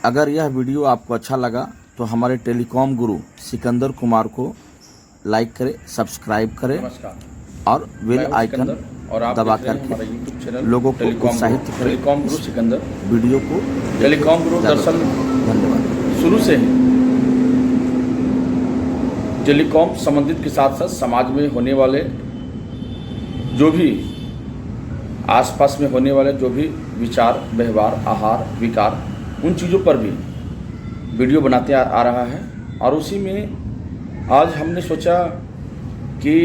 अगर यह वीडियो आपको अच्छा लगा तो हमारे टेलीकॉम गुरु सिकंदर कुमार को लाइक करें, सब्सक्राइब करें और बेल आइकन और आप दबा देख रहे हैं करके हमारा यूट्यूब चैनल लोगों को उत्साहित करें। टेलीकॉम गुरु सिकंदर वीडियो को टेलीकॉम गुरु दरअसल धन्यवाद। शुरू से ही टेलीकॉम संबंधित के साथ साथ समाज में होने वाले जो भी आसपास में होने वाले जो भी विचार, व्यवहार, आहार, विकार, उन चीज़ों पर भी वीडियो बनाते आ रहा है। और उसी में आज हमने सोचा कि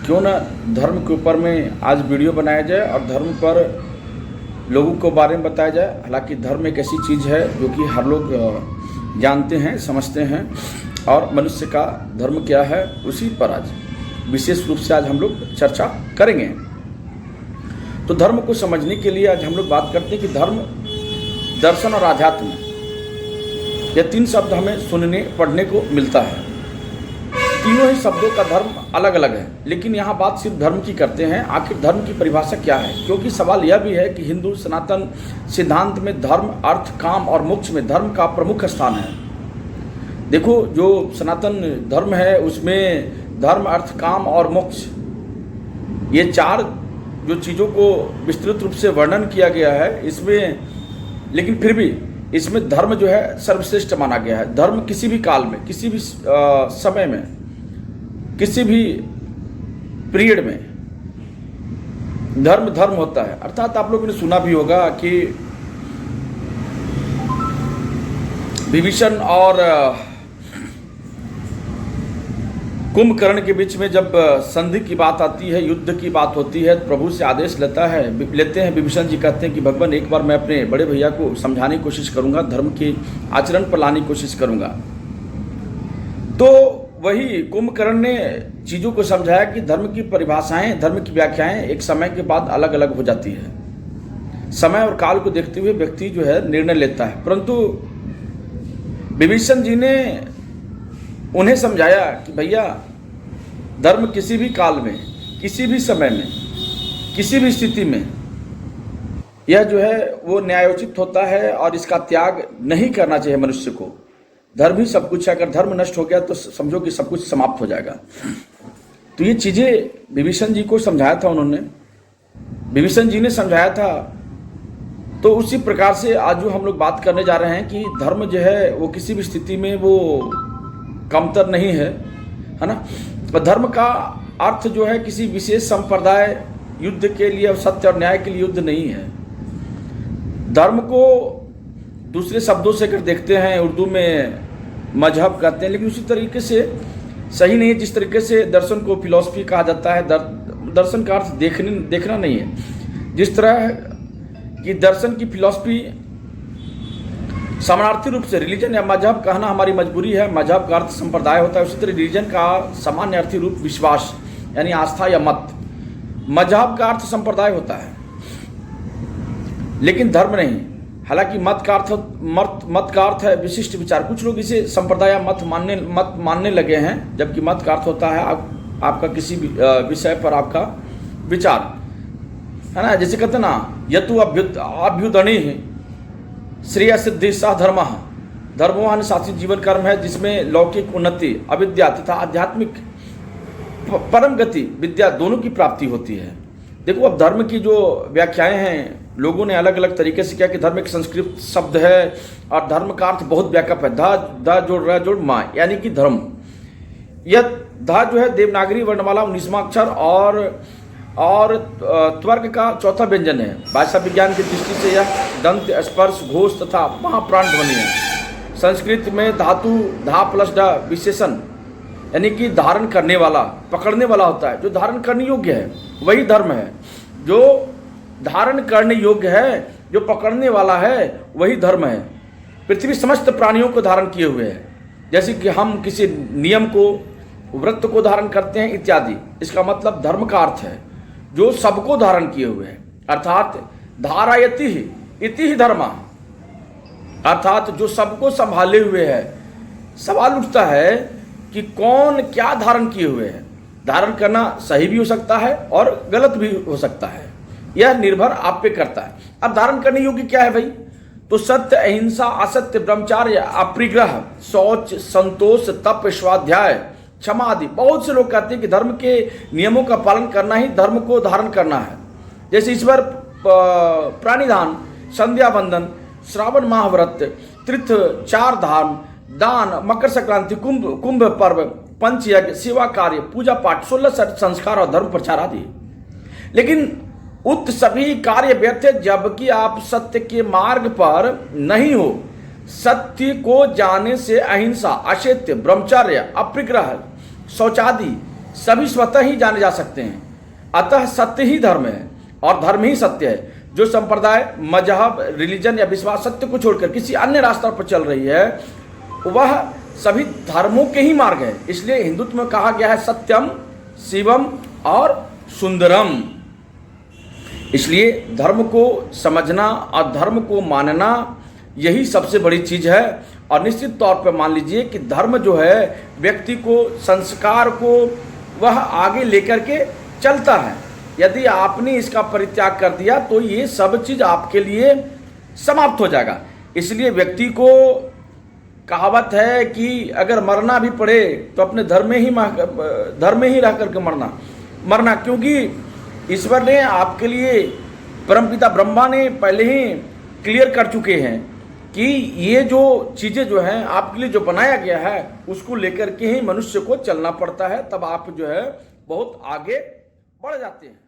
क्यों ना धर्म के ऊपर में आज वीडियो बनाया जाए और धर्म पर लोगों को बारे में बताया जाए। हालांकि धर्म एक ऐसी चीज़ है जो कि हर लोग जानते हैं, समझते हैं, और मनुष्य का धर्म क्या है उसी पर आज विशेष रूप से आज हम लोग चर्चा करेंगे। तो धर्म को समझने के लिए आज हम लोग बात करते हैं कि धर्म, दर्शन और आध्यात्म, ये तीन शब्द हमें सुनने पढ़ने को मिलता है। तीनों ही शब्दों का धर्म अलग अलग है, लेकिन यहाँ बात सिर्फ धर्म की करते हैं। आखिर धर्म की परिभाषा क्या है? क्योंकि सवाल यह भी है कि हिंदू सनातन सिद्धांत में धर्म, अर्थ, काम और मोक्ष में धर्म का प्रमुख स्थान है। देखो, जो सनातन धर्म है उसमें धर्म, अर्थ, काम और मोक्ष, ये चार जो चीज़ों को विस्तृत रूप से वर्णन किया गया है इसमें, लेकिन फिर भी इसमें धर्म जो है सर्वश्रेष्ठ माना गया है। धर्म किसी भी काल में, किसी भी समय में, किसी भी पीरियड में धर्म होता है। अर्थात आप लोगों ने सुना भी होगा कि विभीषण और कुंभकर्ण के बीच में जब संधि की बात आती है, युद्ध की बात होती है, प्रभु से आदेश लेते हैं विभीषण जी। कहते हैं कि भगवान एक बार मैं अपने बड़े भैया को समझाने की कोशिश करूंगा, धर्म के आचरण पर लाने की कोशिश करूंगा। तो वही कुंभकर्ण ने चीज़ों को समझाया कि धर्म की परिभाषाएं, धर्म की व्याख्याएं एक समय के बाद अलग अलग हो जाती है। समय और काल को देखते हुए व्यक्ति जो है निर्णय लेता है। परंतु विभीषण जी ने उन्हें समझाया कि भैया, धर्म किसी भी काल में, किसी भी समय में, किसी भी स्थिति में यह जो है वो न्यायोचित होता है और इसका त्याग नहीं करना चाहिए मनुष्य को। धर्म ही सब कुछ है। अगर धर्म नष्ट हो गया तो समझो कि सब कुछ समाप्त हो जाएगा। तो ये चीज़ें विभीषण जी को समझाया था उन्होंने, विभीषण जी ने समझाया था। तो उसी प्रकार से आज जो हम लोग बात करने जा रहे हैं कि धर्म जो है वो किसी भी स्थिति में वो कमतर नहीं है, है ना। और धर्म का अर्थ जो है किसी विशेष संप्रदाय युद्ध के लिए, सत्य और न्याय के लिए युद्ध नहीं है। धर्म को दूसरे शब्दों से अगर देखते हैं, उर्दू में मजहब कहते हैं, लेकिन उसी तरीके से सही नहीं है जिस तरीके से दर्शन को फिलॉसफी कहा जाता है। दर्शन का अर्थ देखना नहीं है। जिस तरह कि दर्शन की फिलॉसफी समानार्थी रूप से रिलीजन या मजहब कहना हमारी मजबूरी है, मजहब का अर्थ संप्रदाय होता है, उसी तरह रिलीजन का सामान्य अर्थी रूप विश्वास यानी आस्था या मत। मजहब का अर्थ संप्रदाय होता है लेकिन धर्म नहीं। हालांकि मत का अर्थ है विशिष्ट विचार। कुछ लोग इसे संप्रदाय मत मानने लगे हैं, जबकि मत का अर्थ होता है आपका किसी विषय पर आपका विचार, है ना। जैसे कहते ना, यतु अभ्युदणी श्रेय सिद्धि सह धर्म। धर्मो अनुशासित जीवन कर्म है जिसमें लौकिक उन्नति, अविद्या तथा आध्यात्मिक परम गति, विद्या दोनों की प्राप्ति होती है। देखो, अब धर्म की जो व्याख्याएं हैं लोगों ने अलग अलग तरीके से किया कि धर्म एक संस्कृत शब्द है और धर्म का अर्थ बहुत व्यापक है। ध जोड़ र जोड़ मा यानी कि धर्म। यह ध जो है देवनागरी वर्णमाला 19वां अक्षर और त्वर्ग का चौथा व्यंजन है। भाषा विज्ञान की दृष्टि से यह दंत, स्पर्श, घोष तथा महाप्राण ध्वनि है। संस्कृत में धातु धा प्लस ड विशेषण यानी कि धारण करने वाला, पकड़ने वाला होता है। जो धारण करने योग्य है वही धर्म है। जो धारण करने योग्य है, जो पकड़ने वाला है वही धर्म है। पृथ्वी समस्त प्राणियों को धारण किए हुए है। जैसे कि हम किसी नियम को, व्रत को धारण करते हैं इत्यादि। इसका मतलब धर्म का अर्थ है जो सबको धारण किए हुए है, अर्थात धारायति इति ही धर्म, अर्थात जो सबको संभाले हुए है। सवाल उठता है कि कौन क्या धारण किए हुए है। धारण करना सही भी हो सकता है और गलत भी हो सकता है, यह निर्भर आप पे करता है। अब धारण करने योग्य क्या है भाई? तो सत्य, अहिंसा, असत्य, ब्रह्मचार्य, अपरिग्रह, शौच, संतोष, तप, स्वाध्याय, क्षमा आदि। बहुत से लोग कहते हैं कि धर्म के नियमों का पालन करना ही धर्म को धारण करना है। जैसे ईश्वर प्राणिदान, संध्या वंदन, श्रावण महाव्रत, तीर्थ, 4 धाम, दान, मकर संक्रांति, कुंभ पर्व, पंचयज्ञ, सेवा कार्य, पूजा पाठ, 16 संस्कार और धर्म प्रचार आदि। लेकिन उक्त सभी कार्य व्यर्थ है जबकि आप सत्य के मार्ग पर नहीं हो। सत्य को जानने से अहिंसा, असत्य, ब्रह्मचर्य, अपरिग्रह, शौचादि सभी स्वतः ही जाने जा सकते हैं। अतः सत्य ही धर्म है और धर्म ही सत्य है। जो संप्रदाय, मजहब, रिलीजन या विश्वास सत्य को छोड़कर किसी अन्य रास्ता पर चल रही है वह सभी धर्मों के ही मार्ग है। इसलिए हिंदुत्व में कहा गया है सत्यम, शिवम और सुंदरम। इसलिए धर्म को समझना और धर्म को मानना यही सबसे बड़ी चीज है। और निश्चित तौर पर मान लीजिए कि धर्म जो है व्यक्ति को, संस्कार को वह आगे लेकर के चलता है। यदि आपने इसका परित्याग कर दिया तो ये सब चीज आपके लिए समाप्त हो जाएगा। इसलिए व्यक्ति को, कहावत है कि अगर मरना भी पड़े तो अपने धर्म में ही रह करके मरना, क्योंकि ईश्वर ने आपके लिए, परमपिता ब्रह्मा ने पहले ही क्लियर कर चुके हैं कि ये जो चीजें जो हैं आपके लिए जो बनाया गया है उसको लेकर के ही मनुष्य को चलना पड़ता है। तब आप जो है बहुत आगे बढ़ जाते हैं।